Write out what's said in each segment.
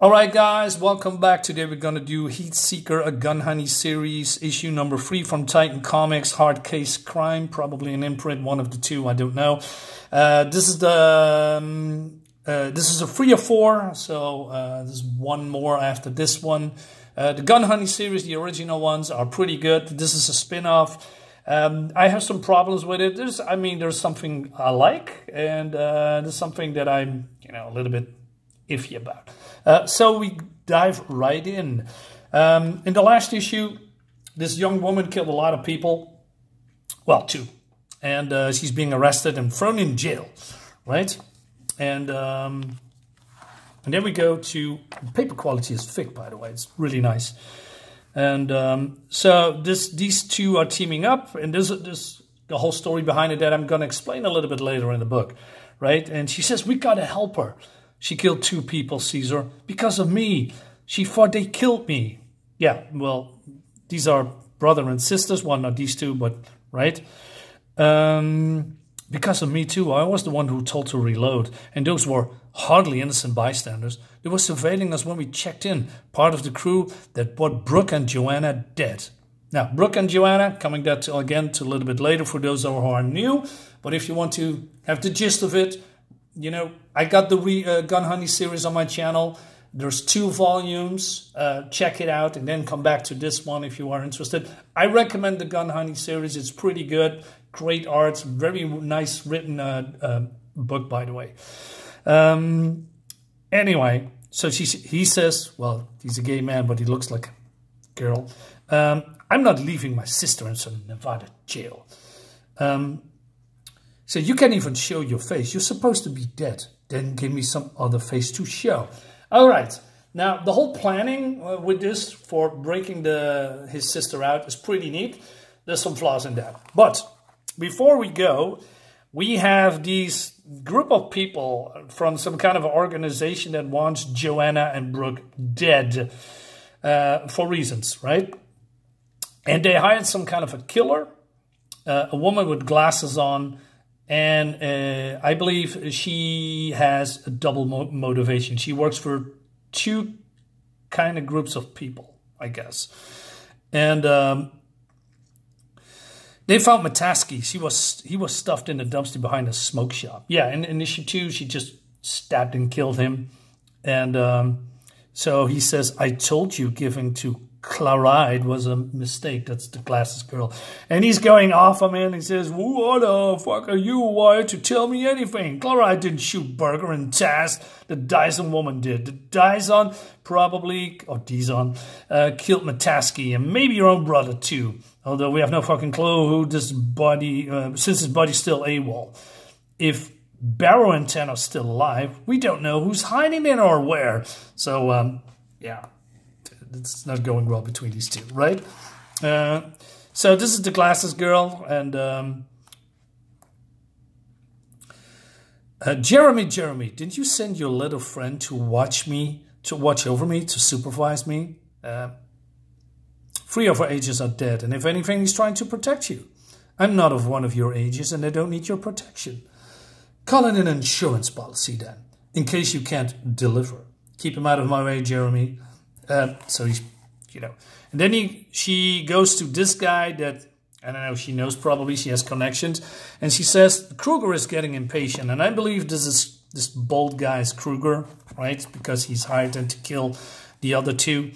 Alright guys, welcome back. Today we're going to do Heat Seeker, a Gun Honey series, issue number 3 from Titan Comics, Hard Case Crime, probably an imprint, one of the two, I don't know. This is a 3 of 4, so there's one more after this one. The Gun Honey series, the original ones, are pretty good. This is a spin-off. I have some problems with it. There's something I like, and there's something that I'm, a little bit iffy about. So we dive right in. In the last issue, this young woman killed a lot of people. Well, 2. And she's being arrested and thrown in jail, right? And then we go to... The paper quality is thick, by the way. It's really nice. And so these two are teaming up. And there's the whole story behind it that I'm going to explain a little bit later in the book, right? And she says, we got to help her. She killed 2 people, Caesar, because of me. She thought they killed me. Yeah, well, these are brother and sisters. Well, not these two, but, right? Because of me, too. I was the one who told to reload. And those were hardly innocent bystanders. They were surveilling us when we checked in. Part of the crew that brought Brooke and Joanna dead. Now, Brooke and Joanna, coming that again to a little bit later for those who are new. But if you want to have the gist of it, I got the Gun Honey series on my channel. There's 2 volumes. Check it out and then come back to this one if you are interested. I recommend the Gun Honey series. It's pretty good. Great art. Very nice written book, by the way. Anyway, so he says, well, he's a gay man, but he looks like a girl. I'm not leaving my sister in some Nevada jail. So you can't even show your face. You're supposed to be dead. Then give me some other face to show. All right. Now, the whole planning with this for breaking his sister out is pretty neat. There's some flaws in that. But before we go, we have these group of people from some kind of organization that wants Joanna and Brooke dead for reasons, right? And they hired some kind of a killer, a woman with glasses on, and I believe she has a double motivation. She works for 2 kind of groups of people, I guess. And they found Mataski. He was stuffed in a dumpster behind a smoke shop. Yeah, in issue 2, she just stabbed and killed him. And so he says, I told you giving to Claride was a mistake. That's the glasses girl. And he's going off on me and he says, what the fuck are you wired to tell me anything? Claride didn't shoot Berger and Taz. The Dyson woman did. The Dyson probably, or Dyson, killed Mataski and maybe your own brother too. Although we have no fucking clue who this body, since his body's still AWOL. If Barrow and Tan are still alive, we don't know who's hiding in or where. So, yeah. It's not going well between these two, right? So this is the glasses girl, and Jeremy, didn't you send your little friend to watch over me, to supervise me? 3 of our ages are dead, and if anything, he's trying to protect you. I'm not of one of your ages, and I don't need your protection. Call it an insurance policy, then, in case you can't deliver. Keep him out of my way, Jeremy. So he's, and then she goes to this guy that, I don't know, she knows probably, she has connections. And she says, Kruger is getting impatient. And I believe this bold guy is Kruger, right? Because he's hired him to kill the other 2.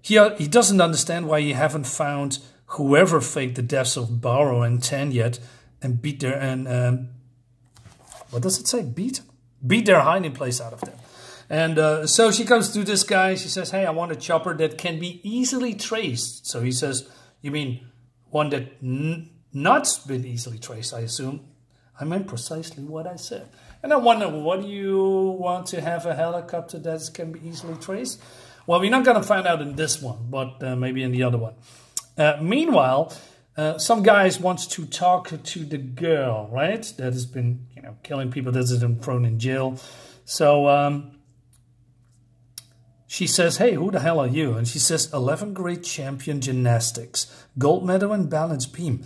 He doesn't understand why you haven't found whoever faked the deaths of Barrow and Tan yet and beat their, what does it say? Beat their hiding place out of them. And so she comes to this guy. She says, hey, I want a chopper that can be easily traced. So he says, you mean one that not been easily traced, I assume. I meant precisely what I said. And I wonder, what do you want to have a helicopter that can be easily traced? Well, we're not going to find out in this one, but maybe in the other one. Meanwhile, some guys wants to talk to the girl, right? That has been, killing people, that has been thrown in jail. So, she says, hey, who the hell are you? And she says, 11th grade champion gymnastics, gold medal and balance beam.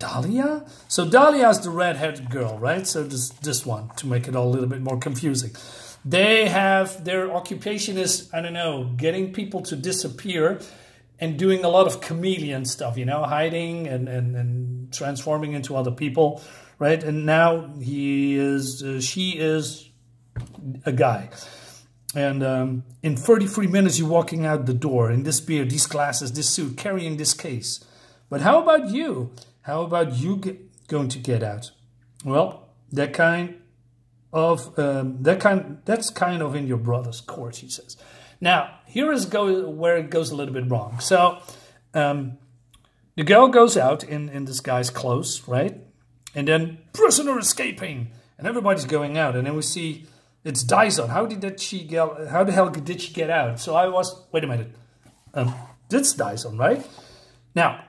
Dahlia? So Dahlia is the red-haired girl, right? So this one, to make it all a little bit more confusing. They have, their occupation is, I don't know, getting people to disappear and doing a lot of chameleon stuff, you know, hiding and transforming into other people, right? And now she is a guy. And in 33 minutes, you're walking out the door in this beard, these glasses, this suit, carrying this case. But how about you? How about you going to get out? Well, that's kind of in your brother's court, she says. Now, here is where it goes a little bit wrong. So, the girl goes out in this guy's clothes, right? And then, prisoner escaping, and everybody's going out, and then we see it's Dyson. How the hell did she get out? So I was, wait a minute, that's Dyson, right? Now,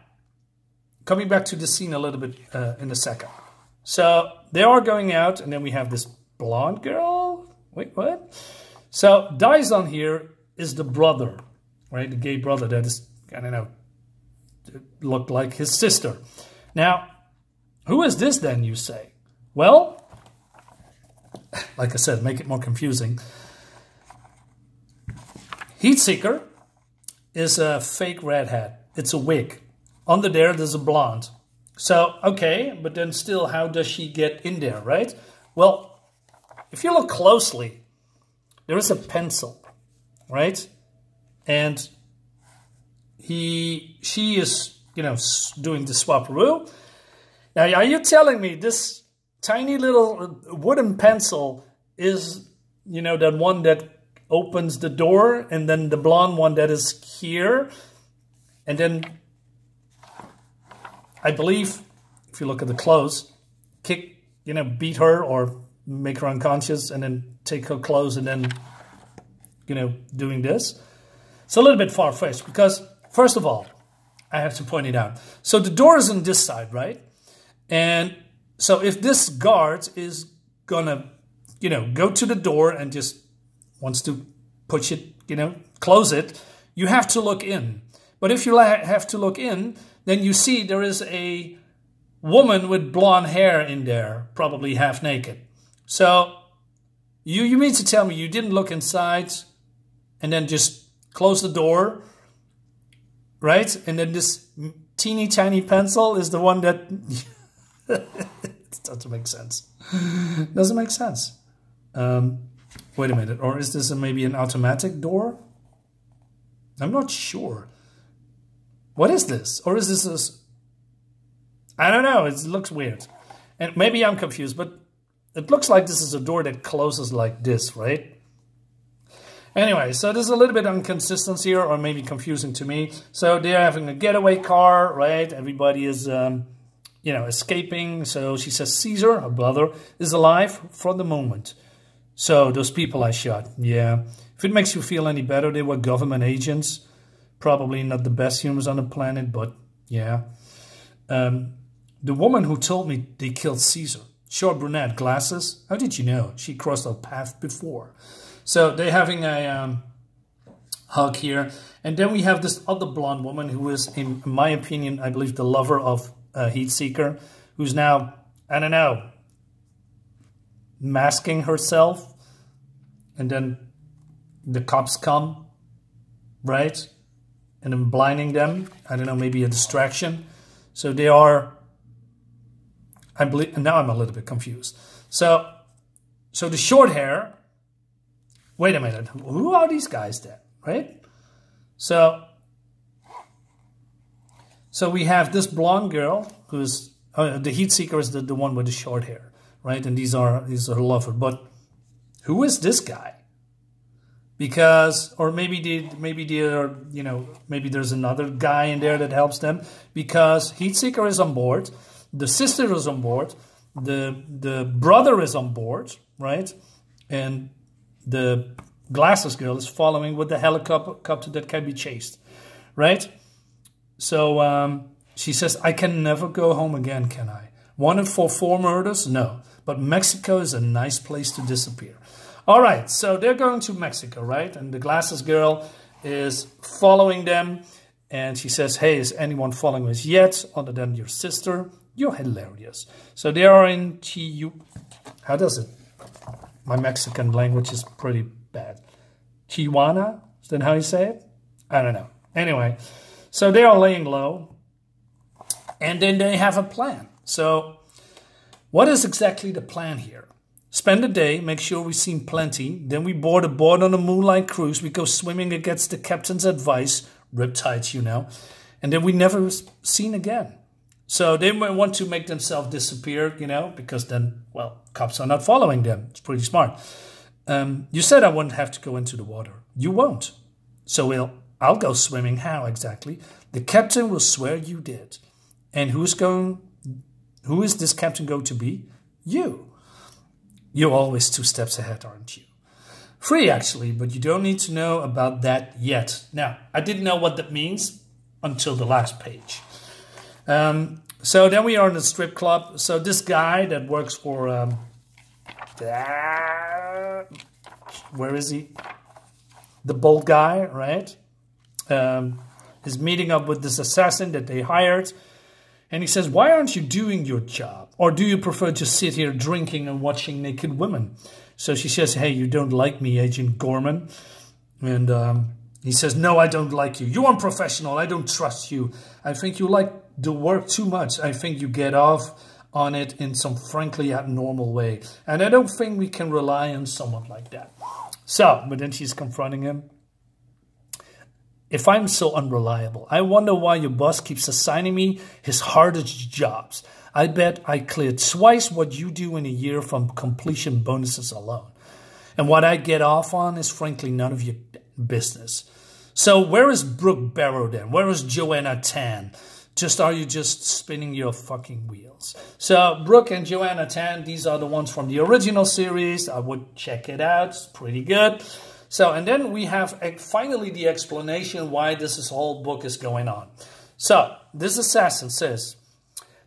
coming back to the scene a little bit in a second. So they are going out, and then we have this blonde girl. Wait, what? So Dyson here is the brother, right? The gay brother that is, I don't know, looked like his sister. Now, who is this then, you say? Well, like I said, make it more confusing. Heatseeker is a fake redhead. It's a wig. Under there's a blonde. So, okay, but then still, how does she get in there, right? Well, if you look closely, there is a pencil, right? And she is, you know, doing the swapperoo. Now, are you telling me this tiny little wooden pencil is, you know, that one that opens the door, and then the blonde one that is here, and then I believe, if you look at the clothes, beat her or make her unconscious and then take her clothes and then, you know, doing this. It's a little bit far-fetched because, first of all, I have to point it out. So the door is on this side, right? And so if this guard is gonna, you know, go to the door and just wants to push it, you know, close it, you have to look in. But if you have to look in, then you see there is a woman with blonde hair in there, probably half naked. So you mean to tell me you didn't look inside and then just close the door, right? And then this teeny tiny pencil is the one that... It doesn't make sense. Doesn't make sense. Wait a minute. Or is this maybe an automatic door? I'm not sure. What is this? Or is this I don't know. It looks weird. And maybe I'm confused, but it looks like this is a door that closes like this, right? Anyway, so there's a little bit of inconsistency here, or maybe confusing to me. So they're having a getaway car, right? Everybody is, you know, escaping. So she says Caesar, her brother, is alive for the moment. So those people I shot, yeah. If it makes you feel any better, they were government agents. Probably not the best humans on the planet, but yeah. The woman who told me they killed Caesar, short brunette, glasses. How did you know? She crossed our path before. So they're having a hug here. And then we have this other blonde woman who is, in my opinion, I believe the lover of Heatseeker, who's now, I don't know, masking herself. And then the cops come, right? And then blinding them. I don't know, maybe a distraction. So they are, I believe, now I'm a little bit confused. So the short hair, wait a minute, who are these guys then, right? So we have this blonde girl who's, the Heatseeker is the one with the short hair, right? And these are her lover. But who is this guy? Because, or maybe they are, you know, maybe there's another guy in there that helps them. Because Heatseeker is on board, the sister is on board, the brother is on board, right? And the glasses girl is following with the helicopter that can be chased, right? So she says, I can never go home again, can I? Wanted for 4 murders? No. But Mexico is a nice place to disappear. All right, so they're going to Mexico, right? And the glasses girl is following them. And she says, hey, is anyone following us yet other than your sister? You're hilarious. So they are in Tijuana. How does it? My Mexican language is pretty bad. Tijuana? Is that how you say it? I don't know. Anyway, so they are laying low. And then they have a plan. So what is exactly the plan here? Spend a day, make sure we've seen plenty. Then we board a boat on a moonlight cruise. We go swimming against the captain's advice. Riptides, you know. And then we never seen again. So they might want to make themselves disappear, you know, because then, well, cops are not following them. It's pretty smart. You said I wouldn't have to go into the water. You won't. So I'll go swimming. How exactly? The captain will swear you did. And who is this captain going to be? You. You're always 2 steps ahead, aren't you? 3, actually, but you don't need to know about that yet. Now, I didn't know what that means until the last page. So then we are in the strip club. So this guy that works for, where is he? The bald guy, right? Is meeting up with this assassin that they hired. And he says, why aren't you doing your job? Or do you prefer to sit here drinking and watching naked women? So she says, hey, you don't like me, Agent Gorman. And he says, no, I don't like you. You're unprofessional. I don't trust you. I think you like the work too much. I think you get off on it in some frankly abnormal way. And I don't think we can rely on someone like that. So, but then she's confronting him. If I'm so unreliable, I wonder why your boss keeps assigning me his hardest jobs. I bet I cleared twice what you do in a year from completion bonuses alone. And what I get off on is frankly none of your business. So where is Brooke Barrow then? Where is Joanna Tan? Are you just spinning your fucking wheels? So Brooke and Joanna Tan, these are the ones from the original series. I would check it out. It's pretty good. So, and then we have finally the explanation why this whole book is going on. So, this assassin says,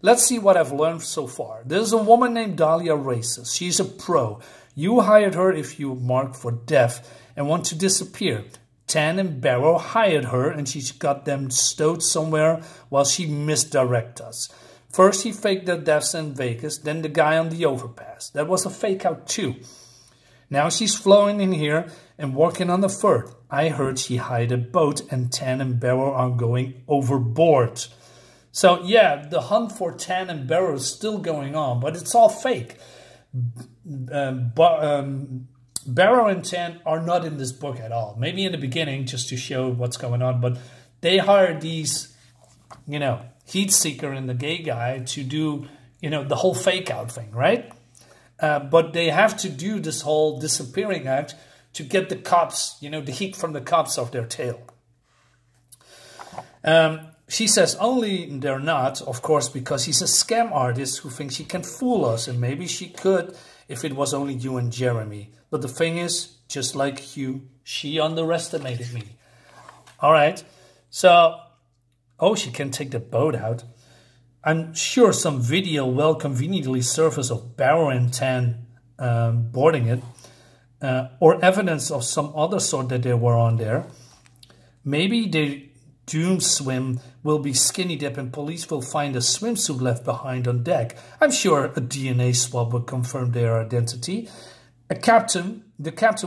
let's see what I've learned so far. There's a woman named Dahlia Racers. She's a pro. You hired her if you marked for death and want to disappear. Tan and Barrow hired her and she's got them stowed somewhere while she misdirects us. First, he faked their deaths in Vegas, then the guy on the overpass. That was a fake out too. Now she's flowing in here and working on the third. I heard she hired a boat and Tan and Barrow are going overboard. So yeah, the hunt for Tan and Barrow is still going on, but it's all fake. Barrow and Tan are not in this book at all. Maybe in the beginning just to show what's going on, but they hired these, you know, heat seeker and the gay guy to do, you know, the whole fake out thing, right? But they have to do this whole disappearing act to get the cops, you know, the heat from the cops off their tail. She says only they're not, of course, because he's a scam artist who thinks he can fool us. And maybe she could if it was only you and Jeremy. But the thing is, just like you, she underestimated me. All right. So, oh, she can take the boat out. I'm sure some video will conveniently surface of Barrow and Tan boarding it. Or evidence of some other sort that they were on there. Maybe the doom swim will be skinny dip and police will find a swimsuit left behind on deck. I'm sure a DNA swab will confirm their identity. The captain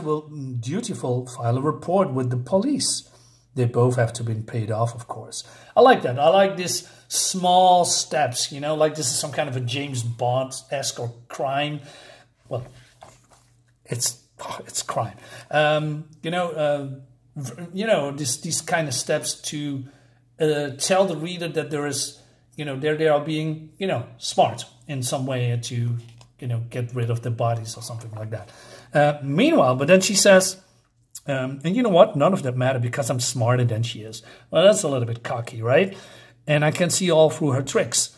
will dutiful file a report with the police. They both have to be paid off, of course. I like that. I like this small steps, you know, like this is some kind of a James Bond-esque or crime. Well, it's crime. These kind of steps to tell the reader that there is, you know, they are being, you know, smart in some way to, you know, get rid of the bodies or something like that. Meanwhile, but then she says, and you know what? None of that matter because I'm smarter than she is. Well, that's a little bit cocky, right? And I can see all through her tricks.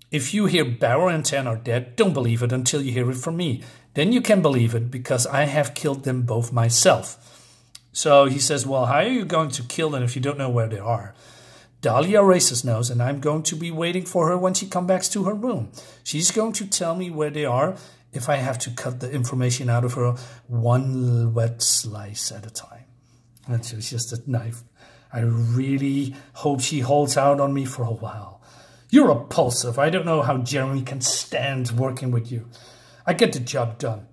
If you hear Barrow and Tan are dead, don't believe it until you hear it from me. Then you can believe it because I have killed them both myself. So he says, well, how are you going to kill them if you don't know where they are? Dahlia Racers knows, and I'm going to be waiting for her when she comes back to her room. She's going to tell me where they are if I have to cut the information out of her one wet slice at a time. That's just a knife. I really hope she holds out on me for a while. You're repulsive. I don't know how Jeremy can stand working with you. I get the job done.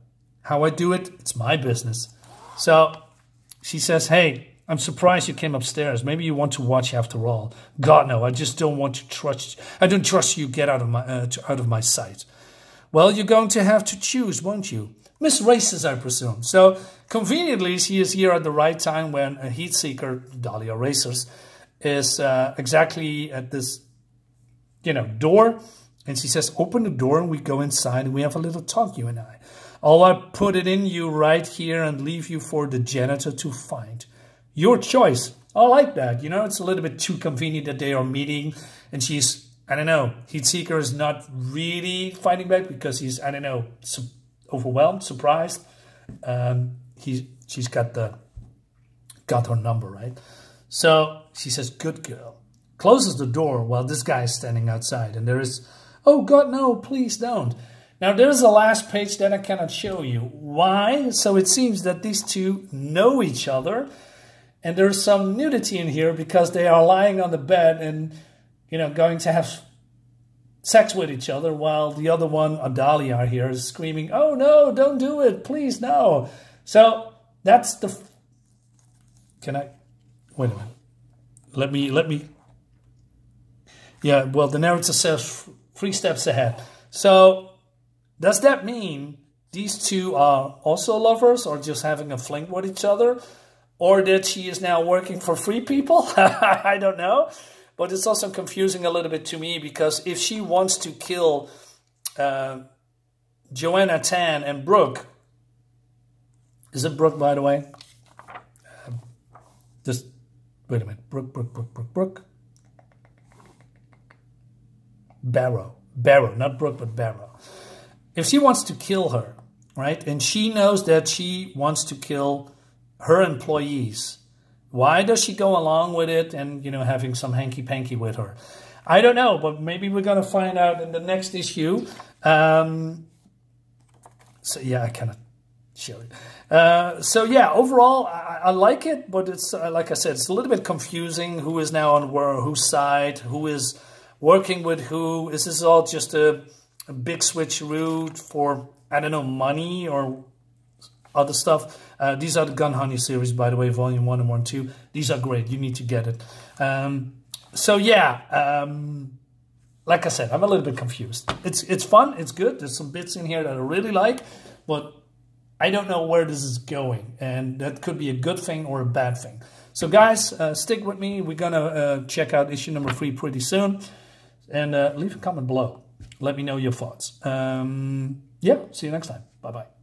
How I do it, it's my business. So she says, hey, I'm surprised you came upstairs. Maybe you want to watch after all. God, no, I just don't want to trust. I don't trust you. Get out of my sight. Well, you're going to have to choose, won't you? Miss Racers, I presume. So conveniently, she is here at the right time when a heat seeker, Dahlia Racers, is exactly at this, door. And she says, open the door and we go inside and we have a little talk, you and I. I'll put it in you right here and leave you for the janitor to find. Your choice. I like that. It's a little bit too convenient that they are meeting and she's, I don't know, heat seeker is not really fighting back because he's, I don't know, overwhelmed, surprised. She's got her number, right? So she says, good girl. Closes the door while this guy is standing outside. And there is, oh God, no, please don't. Now there's a last page that I cannot show you. Why? So it seems that these two know each other. And there's some nudity in here because they are lying on the bed and, going to have sex with each other while the other one, Ardai here, is screaming, oh no, don't do it, please, no. So that's the... Can I... Wait a minute. Let me... Yeah, well, the narrator says 3 steps ahead. So does that mean these two are also lovers or just having a fling with each other? Or that she is now working for free people? I don't know. But it's also confusing a little bit to me because if she wants to kill Joanna Tan and Brooke, is it Brooke, by the way? Just wait a minute. Brooke. Barrow, not Brooke, but Barrow. If she wants to kill her, right, and she knows that she wants to kill her employees, why does she go along with it and, having some hanky-panky with her? I don't know, but maybe we're going to find out in the next issue. So, yeah, I cannot show it. So, yeah, overall, I like it, but it's, like I said, it's a little bit confusing. Who is now on whose side? Who is working with who? Is this all just a big switcheroo for, I don't know, money or other stuff? These are the Gun Honey series, by the way, volume 1 and 1, 2. These are great. You need to get it. So yeah, like I said, I'm a little bit confused. It's fun. It's good. There's some bits in here that I really like, but I don't know where this is going, and that could be a good thing or a bad thing. So guys, stick with me. We're gonna check out issue number 3 pretty soon, and leave a comment below. Let me know your thoughts. Yeah, see you next time. Bye bye.